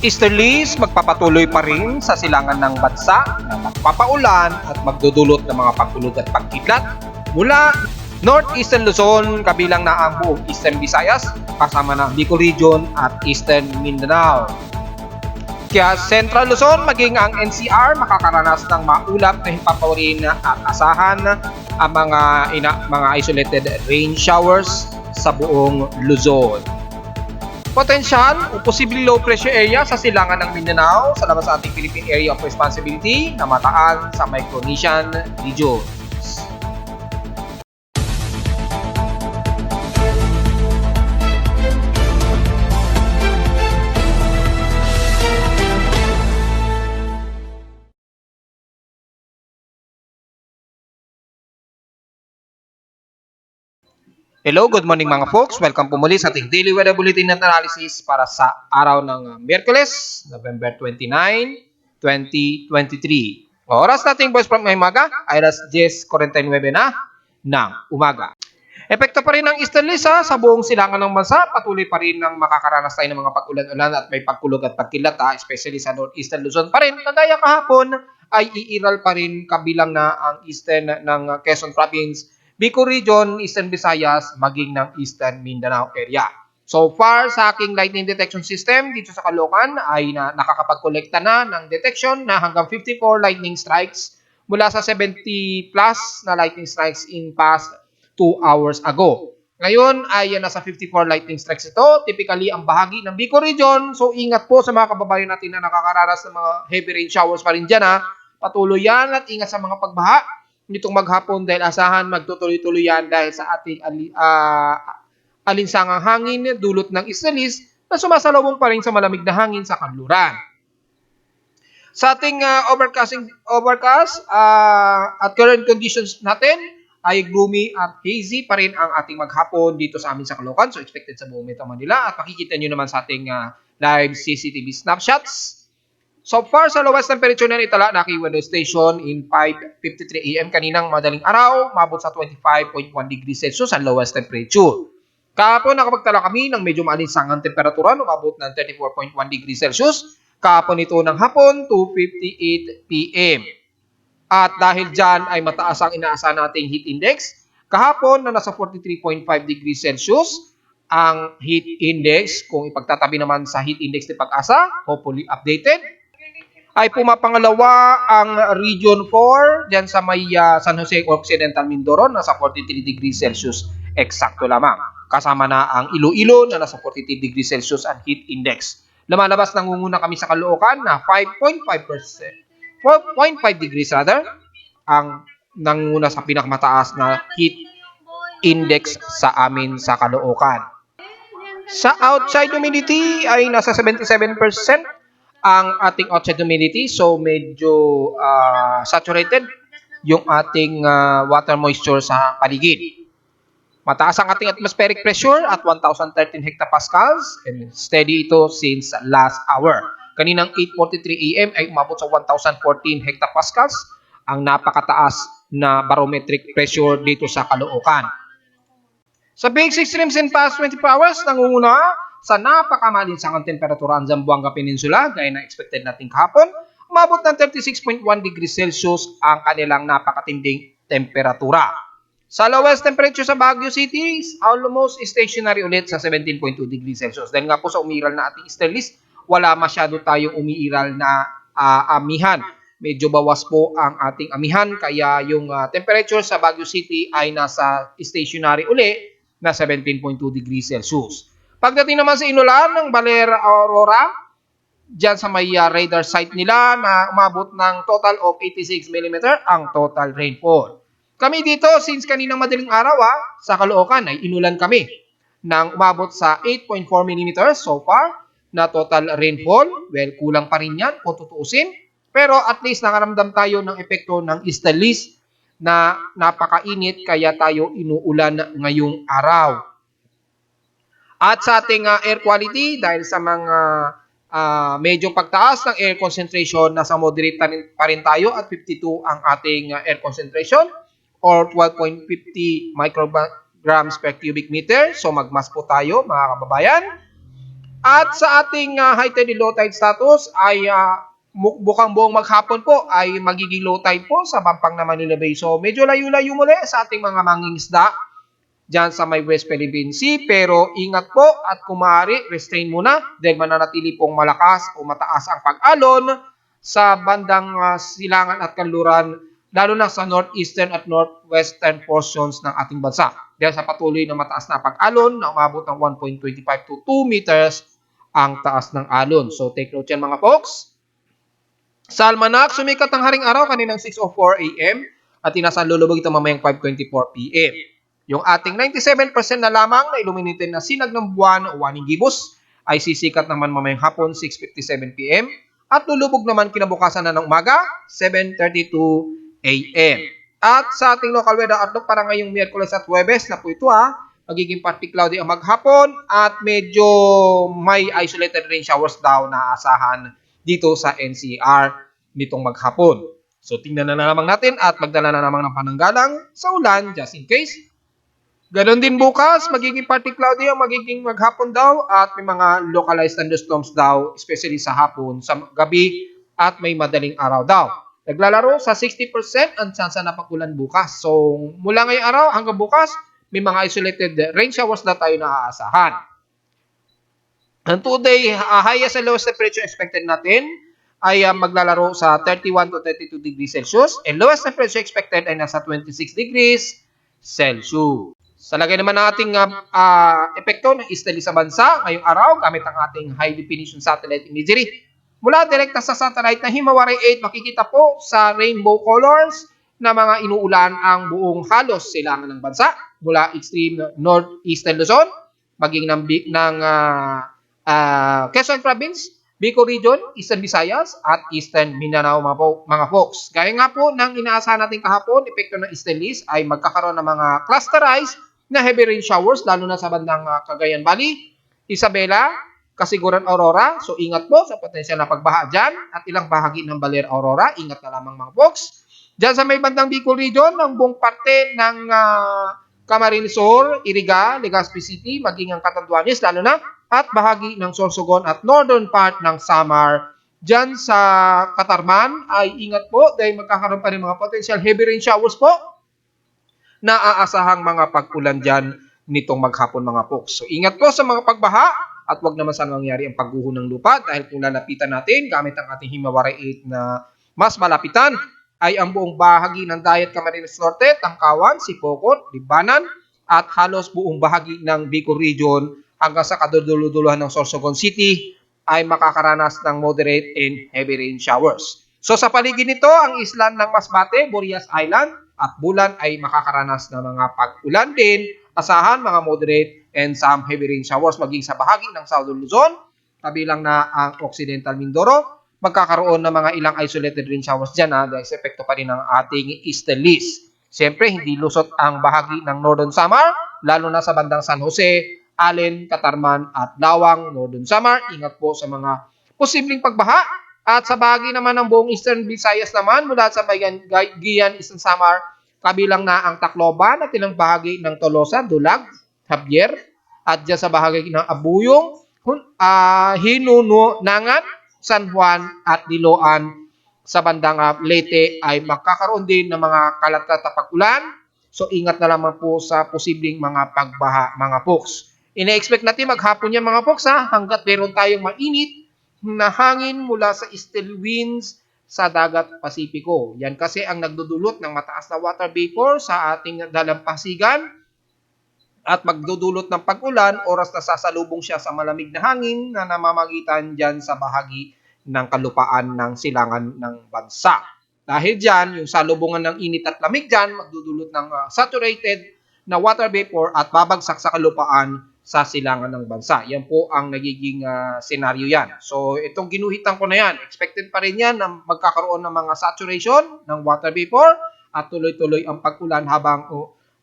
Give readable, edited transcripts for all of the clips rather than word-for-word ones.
Easterlies magpapatuloy pa rin sa silangan ng bansa na magpapaulan at magdudulot ng mga pagkulog at pagkidlat mula Northeastern Luzon kabilang na ang buong Eastern Visayas kasama ng Bicol Region at Eastern Mindanao. Kaya Central Luzon maging ang NCR makakaranas ng maulap na himpapawarin at asahan ang mga isolated rain showers sa buong Luzon. Potential o posibleng low pressure area sa silangan ng Mindanao sa labas sa ating Philippine Area of Responsibility na mataan sa Micronesian region. Hello, good morning mga folks. Welcome po muli sa ating Daily Weather Bulletin and Analysis para sa araw ng Miyerkules, November 29, 2023. Oras nating boys from umaga ay alas 10:49 na ng umaga. Epekto pa rin ng easterlies sa buong silangan ng bansa. Patuloy pa rin ng makakaranas tayo ng mga pag-ulan-ulan at may pagkulog at pagkilat, especially sa Northeastern Luzon pa rin. Kagaya kahapon ay iiral pa rin kabilang na ang eastern ng Quezon Province, Bicol Region, Eastern Visayas, maging ng Eastern Mindanao area. So far sa aking lightning detection system dito sa Caloocan ay nakakapag-kolekta na ng detection na hanggang 54 lightning strikes mula sa 70 plus na lightning strikes in past 2 hours ago. Ngayon ay nasa 54 lightning strikes ito. Typically ang bahagi ng Bicol Region. So ingat po sa mga kababayan natin na nakakaranas ng mga heavy rain showers pa rin dyan. Patuloy yan at ingat sa mga pagbaha nitong maghapon dahil asahan magtutuloy-tuloy yan dahil sa ating alinsangang hangin dulot ng easterlies na sumasalubong pa rin sa malamig na hangin sa kanluran. Sa ating overcast at current conditions natin ay gloomy at hazy pa rin ang ating maghapon dito sa amin sa Caloocan. So expected sa buong Metro Manila at makikita nyo naman sa ating live CCTV snapshots. So far sa lowest temperature na itala na aking weather station in 5:53 AM kaninang madaling araw, mabot sa 25.1 degrees Celsius ang lowest temperature. Kahapon nakapagtala kami ng medyo maalinsangang temperatura, umabot ng 34.1 degrees Celsius. Kahapon ito ng hapon, 2:58 PM. At dahil dyan ay mataas ang inaasahan nating heat index, kahapon na nasa 43.5 degrees Celsius, ang heat index, kung ipagtatabi naman sa heat index ni Pag-asa, hopefully updated, ay pumapangalawa ang Region 4 dyan sa may San Jose Occidental Mindoro, nasa 43 degrees Celsius eksakto lamang. Kasama na ang Iloilo na nasa 43 degrees Celsius ang heat index. Lumalabas nangunguna kami sa Caloocan na 5.5%. 4.5 degrees rather ang nangunguna sa pinakamataas na heat index sa amin sa Caloocan. Sa outside humidity ay nasa 77% ang ating outside humidity, so medyo saturated yung ating water moisture sa paligid. Mataas ang ating atmospheric pressure at 1,013 hectopascals and steady ito since last hour. Kaninang 8:43 AM ay umabot sa 1,014 hectopascals ang napakataas na barometric pressure dito sa Caloocan. Sa big extremes in past 24 hours, nangunguna sa napakamalinsangang temperatura ang Zamboanga Peninsula, gaya na expected natin kahapon, umabot ng 36.1 degrees Celsius ang kanilang napakatinding temperatura. Sa lowest temperature sa Baguio City, almost stationary ulit sa 17.2 degrees Celsius. Dahil nga po sa umiral na ating easterlies, wala masyado tayong umiiral na amihan. Medyo bawas po ang ating amihan, kaya yung temperature sa Baguio City ay nasa stationary uli na 17.2 degrees Celsius. Pagdating naman sa inulan ng Baler Aurora, dyan sa may radar site nila na umabot ng total of 86 mm ang total rainfall. Kami dito, since kaninang madaling araw sa Caloocan ay inulan kami ng umabot sa 8.4 mm so far na total rainfall. Well, kulang pa rin yan kung tutuusin. Pero at least nakaramdam tayo ng epekto ng easterlies na napakainit kaya tayo inuulan ngayong araw. At sa ating air quality, dahil sa mga medyo pagtaas ng air concentration, nasa moderate pa rin tayo at 52 ang ating air concentration or 12.50 micrograms per cubic meter. So magmas po tayo mga kababayan. At sa ating high tide and low tide status ay bukang buong maghapon po ay magiging low tide po sa Pampanga, Manila Bay. So medyo layo-layo muli sa ating mga mangingisda dyan sa may West Philippine Sea. Pero ingat po at kung maaari, restrain muna dahil mananatili pong malakas o mataas ang pag-alon sa bandang silangan at kanluran, lalo na sa northeastern at northwestern portions ng ating bansa. Dahil sa patuloy na mataas na pag-alon na umabot ng 1.25 to 2 meters ang taas ng alon. So take note yan mga folks. Sa almanac, sumikat ang haring araw kaninang 6:04 a.m. at inasahan lulubog ito mamayang 5:24 p.m. Yung ating 97% na lamang na illuminated na sinag ng buwan o waning gibos ay sisikat naman mamayang hapon 6:57 p.m. at lulubog naman kinabukasan na ng umaga 7:32 a.m. At sa ating local weather outlook para ngayong Miyerkules at Huwebes na po ito magiging partly cloudy ang maghapon at medyo may isolated rain showers daw na aasahan dito sa NCR nitong maghapon. So tingnan na lamang natin at magdala na lamang ng pananggalang sa ulan just in case. Ganon din bukas, magiging partly cloudy ang magiging maghapon daw at may mga localized thunderstorms daw, especially sa hapon, sa gabi at may madaling araw daw. Naglalaro sa 60% ang tsansa na pag-ulan bukas. So mula ngayong araw hanggang bukas, may mga isolated rain showers na tayo naaasahan. Ang today, highest and lowest temperature expected natin ay maglalaro sa 31 to 32 degrees Celsius and lowest temperature expected ay nasa 26 degrees Celsius. Sa lagay naman ng ating epekto ng easterly sa bansa ngayong araw gamit ang ating high definition satellite imagery. Mula direkta sa satellite na Himawari 8, makikita po sa rainbow colors na mga inuulan ang buong halos silangan ng bansa mula extreme northeastern Luzon, maging ng Quezon Province, Bicol Region, Eastern Visayas, at Eastern Mindanao mga folks. Gaya nga po ng inaasahan natin kahapon, epekto ng easterlies ay magkakaroon ng mga clusterized na heavy rain showers, lalo na sa bandang Cagayan Valley, Isabela, Kasiguran, Aurora. So ingat po sa potensyal na pagbaha dyan at ilang bahagi ng Baler, Aurora. Ingat na lamang mga folks. Dyan sa may bandang Bicol Region, ng buong parte ng Camarines Sur, Iriga, Legazpi City, maging ang Catanduanes, lalo na at bahagi ng Sorsogon at northern part ng Samar. Diyan sa Katarman ay ingat po dahil magkakaroon pa rin mga potential heavy rain showers po na aasahang mga pag-ulan dyan nitong maghapon mga folks. So ingat po sa mga pagbaha at wag naman sana mangyari ang pagguho ng lupa dahil kung lalapitan natin gamit ang ating Himawari 8 na mas malapitan ay ang buong bahagi ng Dayat Camarines Norte, Tangkawan, Sipocot, Libanan at halos buong bahagi ng Bicol Region hanggang sa kaduduluduluhan ng Sorsogon City ay makakaranas ng moderate and heavy rain showers. So sa paligid nito, ang isla ng Masbate, Burias Island at Bulan ay makakaranas ng mga pag-ulan din. Asahan mga moderate and some heavy rain showers maging sa bahagi ng Southern Luzon, kabilang na ang Occidental Mindoro. Magkakaroon ng mga ilang isolated rain showers dyan dahil sa epekto pa rin ng ating easterlies. Siyempre, hindi lusot ang bahagi ng Northern Samar, lalo na sa bandang San Jose, Allen, Katarman at Lawang, Northern Samar. Ingat po sa mga posibleng pagbaha. At sa bahagi naman ng buong Eastern Visayas naman, mula sa Giyan, Eastern Samar, kabilang na ang Tacloban at ilang bahagi ng Tolosa, Dulag, Javier, at dyan sa bahagi ng Abuyong, Hinununangan, San Juan at Diloan sa bandang Leyte ay magkakaroon din ng mga kalatkat na pag-ulan. So ingat na lamang po sa posibleng mga pagbaha mga folks. Ina-expect natin maghapon yan mga folks hanggat meron tayong mainit na hangin mula sa easterly winds sa dagat Pasipiko. Yan kasi ang nagdudulot ng mataas na water vapor sa ating dalampasigan at magdudulot ng pag-ulan oras na sasalubong siya sa malamig na hangin na namamagitan dyan sa bahagi ng kalupaan ng silangan ng bansa. Dahil dyan, yung salubungan ng init at lamig dyan, magdudulot ng saturated na water vapor at babagsak sa kalupaan sa silangan ng bansa. Yan po ang nagiging senaryo yan. So, itong ginuhitan ko na yan. Expected pa rin yan na magkakaroon ng mga saturation ng water vapor at tuloy-tuloy ang pag-ulan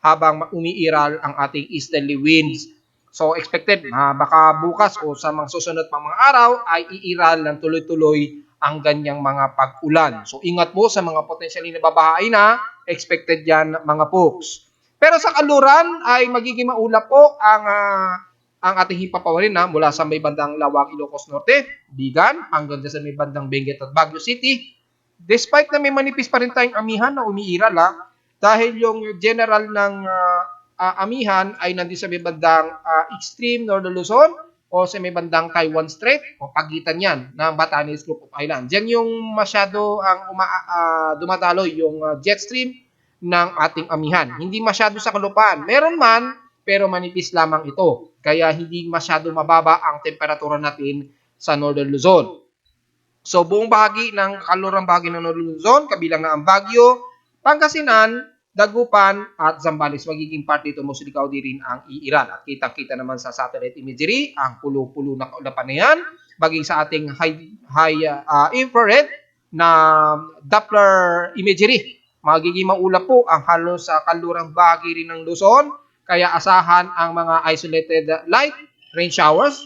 habang umiiral ang ating easterly winds. So, expected baka bukas o sa mga susunod pang mga araw ay iiral ng tuloy-tuloy ang ganyang mga pag-ulan. So, ingat po sa mga potensyally nababahain na expected yan mga folks. Pero sa kaluran ay magiging maulap po ang ang ating himpapawarin na mula sa may bandang Lawag, Ilocos Norte, Bigan, hanggang sa may bandang Benguet at Baguio City. Despite na may manipis pa rin tayong amihan na umiiral dahil yung general ng amihan ay nandun sa may bandang extreme Northern Luzon o sa may bandang Taiwan Strait o pagitan yan ng Batanes Group of Islands. Yan yung masyado ang dumadaloy yung jet stream ng ating amihan. Hindi masyado sa kalupaan. Meron man, pero manipis lamang ito. Kaya hindi masyado mababa ang temperatura natin sa Northern Luzon. So buong bahagi ng kalurang bahagi ng Northern Luzon, kabilang na ang Baguio, Pangasinan, Dagupan at Zambales, magiging part dito mo silikaw din rin ang iiral. At kitang-kita naman sa satellite imagery ang pulo-pulo na kaulapan na yan, baging sa ating high infrared na Doppler imagery. Magiging maulap po ang halos sa kalurang bahagi rin ng Luzon, kaya asahan ang mga isolated light rain showers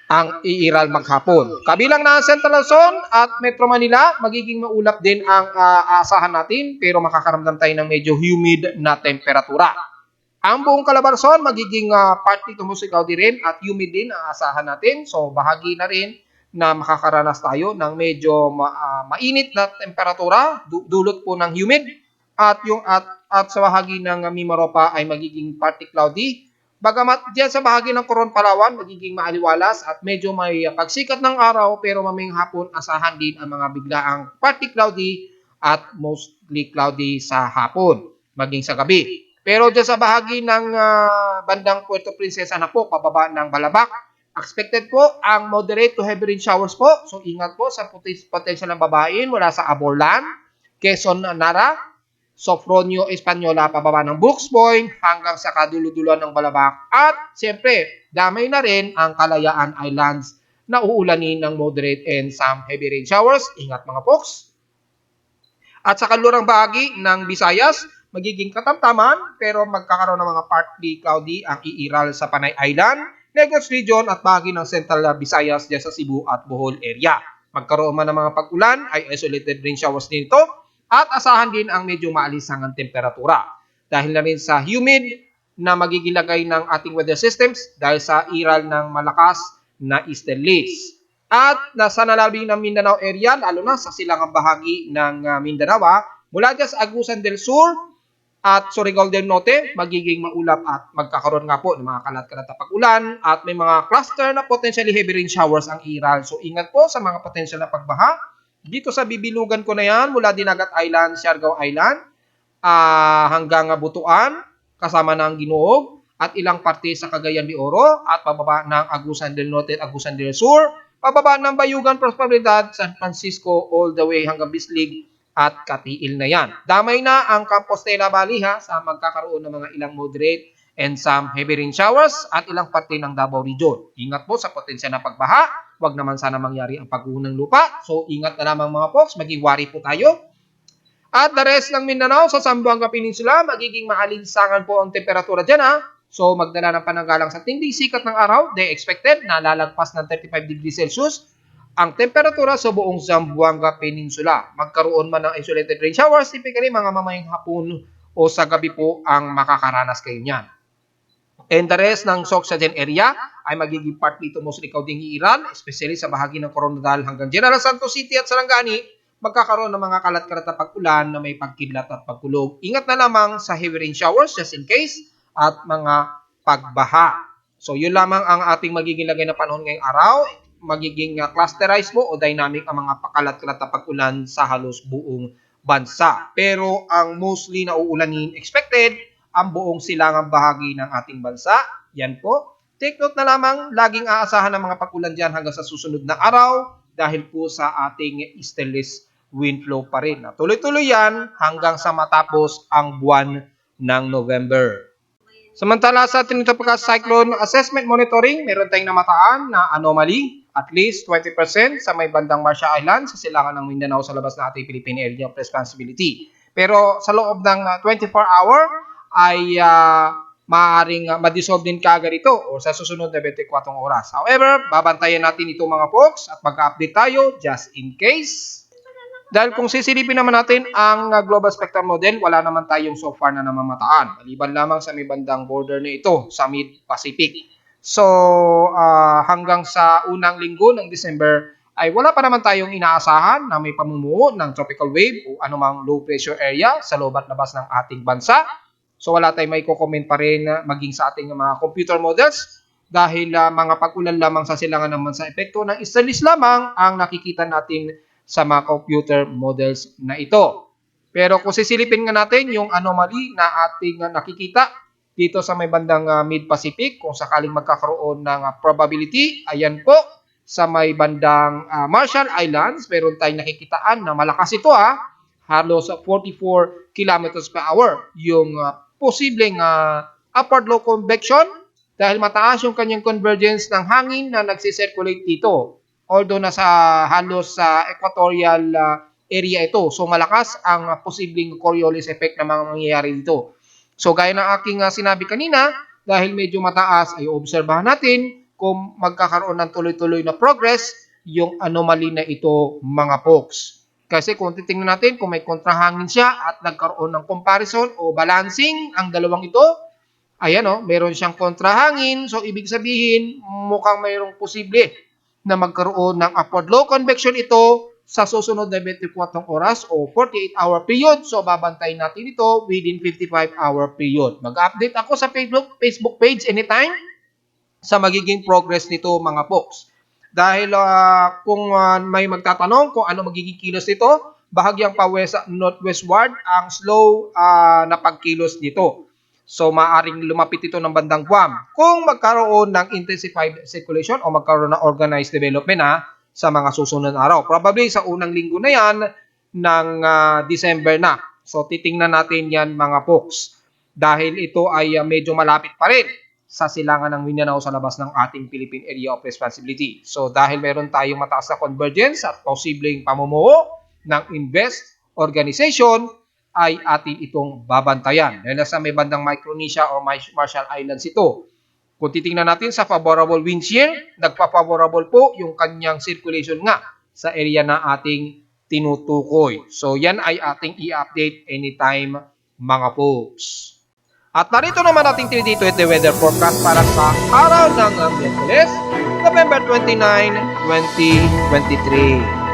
ang iiral maghapon. Kabilang na Central Luzon at Metro Manila, magiging maulap din ang aasahan natin pero makakaramdam tayo ng medyo humid na temperatura. Ang buong Calabarzon, magiging partly tumusikaw din rin at humid din ang aasahan natin. So bahagi na rin na makakaranas tayo ng medyo mainit na temperatura, dulot po ng humid at sa bahagi ng Mimaropa ay magiging partly cloudy. Bagamat diyan sa bahagi ng Coron, Palawan, magiging maaliwalas at medyo may pagsikat ng araw pero mamayang hapon asahan din ang mga biglaang partly cloudy at mostly cloudy sa hapon, maging sa gabi. Pero diyan sa bahagi ng bandang Puerto Princesa na po, pababa ng Balabac, expected po ang moderate to heavy rain showers po. So ingat po sa potential ng babain mula sa Aborlan, Quezon, Nara, Sofronio Española, pababa ng Brooks Point hanggang sa kaduluduluan ng Balabac. At siyempre, damay na rin ang Kalayaan Islands na uulanin ng moderate and some heavy rain showers. Ingat mga folks. At sa kalurang bahagi ng Visayas, magiging katamtaman pero magkakaroon ng mga partly cloudy ang iiral sa Panay Island, Negros Region at bahagi ng Central Visayas dyan sa Cebu at Bohol area. Magkaroon man ng mga pag-ulan ay isolated rain showers din ito. At asahan din ang medyo maalisangang temperatura. Dahil na rin sa humid na magiging lagay ng ating weather systems dahil sa iral ng malakas na easterlies. At nasa nalabing ng Mindanao area, lalo na sa silangang bahagi ng Mindanao, mula dyan sa Agusan del Sur at Surigao del Norte, magiging maulap at magkakaroon nga po ng mga kalat-kalat na pag-ulan at may mga cluster na potentially heavy rain showers ang iral. So ingat po sa mga potential na pagbaha. Dito sa bibilugan ko na yan, mula Dinagat Island, Siargao Island, hanggang Butuan, kasama ng Ginuog, at ilang parte sa Cagayan de Oro, at pababa ng Agusan del Norte at Agusan del Sur, pababa ng Bayugan, Prosperidad, San Francisco, all the way hanggang Bislig at Katiil na yan. Damay na ang Compostela Valley sa magkakaroon ng mga ilang moderate and some heavy rain showers at ilang parte ng Davao Region. Ingat po sa potensyal na pagbaha. Huwag naman sana mangyari ang pagguho ng lupa. So, ingat na lamang mga folks. Maging wari po tayo. At the rest ng Mindanao sa Zamboanga Peninsula, magiging maalinsangan po ang temperatura dyan So, magdala ng pananggalang sa tinding sikat ng araw. They expected na lalagpas ng 35 degrees Celsius ang temperatura sa buong Zamboanga Peninsula. Magkaroon man ng isolated rain showers, typically mga mamayang hapon o sa gabi po ang makakaranas kayo niyan. And the rest ng Soxagen area ay magiging partly to mostly cloudy ng Iran, especially sa bahagi ng Coronadal hanggang General Santos City at Sarangani, magkakaroon ng mga kalat-kalat na pag-ulan na may pagkidlat at pagkulog. Ingat na lamang sa heavy rain showers just in case at mga pagbaha. So yun lamang ang ating magiging lagay na panahon ngayong araw. Magiging clusterized po o dynamic ang mga pakalat-kalat na pag-ulan sa halos buong bansa. Pero ang mostly na uulanin expected ang buong silangang bahagi ng ating bansa. Yan po. Take note na lamang, laging aasahan ng mga pag-ulan dyan hanggang sa susunod na araw dahil po sa ating easterlies wind flow pa rin. Tuloy-tuloy yan hanggang sa matapos ang buwan ng November. Samantala sa ating cyclone assessment monitoring, meron tayong namataan na anomaly, at least 20% sa may bandang Marshall Island sa silangan ng Mindanao sa labas ng ating Philippine Area of Responsibility. Pero sa loob ng 24-hour, ay maaaring ma-dissolve din kaagad ito o sa susunod na 24 oras. However, babantayan natin ito mga folks at mag-update tayo just in case. Dahil kung sisilipin naman natin ang Global Spectrum Model, wala naman tayong so far na namamataan. Maliban lamang sa may bandang border na ito sa Mid-Pacific. So, hanggang sa unang linggo ng December ay wala pa naman tayong inaasahan na may pamumuo ng tropical wave o anumang low pressure area sa loob at labas ng ating bansa. So, wala tayong may comment pa rin maging sa ating mga computer models dahil mga pag-ulan lamang sa silangan naman sa epekto ng stainless lamang ang nakikita natin sa mga computer models na ito. Pero kung sisilipin nga natin yung anomaly na ating nakikita dito sa may bandang Mid-Pacific, kung sakaling magkakaroon ng probability, ayan po, sa may bandang Marshall Islands, meron tayong nakikitaan na malakas ito halos 44 kilometers per hour. Yung posibleng upward low convection dahil mataas yung kanyang convergence ng hangin na nagsisirculate dito. Although nasa halos sa equatorial area ito. So malakas ang posibleng Coriolis effect na mangyayari dito. So gaya ng aking sinabi kanina, dahil medyo mataas ay obserbahan natin kung magkakaroon ng tuloy-tuloy na progress yung anomaly na ito mga folks. Kasi kung titingnan natin kung may kontrahangin siya at nagkaroon ng comparison o balancing ang dalawang ito, ayan meron siyang kontrahangin. So ibig sabihin mukhang mayroong posible na magkaroon ng upward low convection ito sa susunod na 24 oras o 48-hour period. So babantayin natin ito within 55-hour period. Mag-update ako sa Facebook page anytime sa magiging progress nito mga folks. Dahil kung may magtatanong kung ano magiging kilos nito, bahagyang northwestward ang slow na pagkilos nito. So maaring lumapit ito ng bandang Guam. Kung magkaroon ng intensified circulation o magkaroon ng organized development sa mga susunod na araw. Probably sa unang linggo na yan ng December na. So titingnan natin yan mga folks. Dahil ito ay medyo malapit pa rin sa silangan ng Mindanao sa labas ng ating Philippine Area of Responsibility. So dahil meron tayong mataas na convergence at posibleng pamumuo ng invest organization, ay atin itong babantayan. Dahil nasa may bandang Micronesia o Marshall Islands ito. Kung titingnan natin sa favorable wind shear, nagpa-favorable po yung kanyang circulation nga sa area na ating tinutukoy. So yan ay ating i-update anytime mga folks. At narito naman ating 3D20 weather forecast para sa araw ng Miyerkules, November 29, 2023.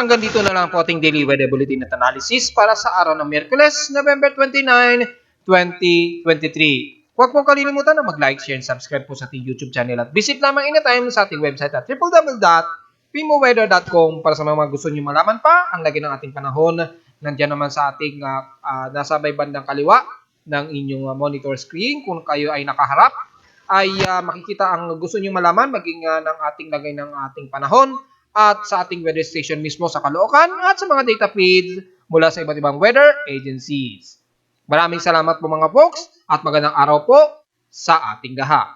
hanggang dito na lang po ating daily weather bulletin at analysis para sa araw ng Miyerkules, November 29, 2023. Huwag pong kalilimutan na mag-like, share, and subscribe po sa ating YouTube channel at visit lamang anytime sa ating website at www.pimoweather.com para sa mga gusto nyo malaman pa ang lagi ng ating panahon. Nandiyan naman sa ating nasa may bandang kaliwa ng inyong monitor screen. Kung kayo ay nakaharap, ay makikita ang gusto nyo malaman maging ng ating lagay ng ating panahon at sa ating weather station mismo sa Caloocan at sa mga data feeds mula sa iba't ibang weather agencies. Maraming salamat po mga folks at magandang araw po sa ating lahat.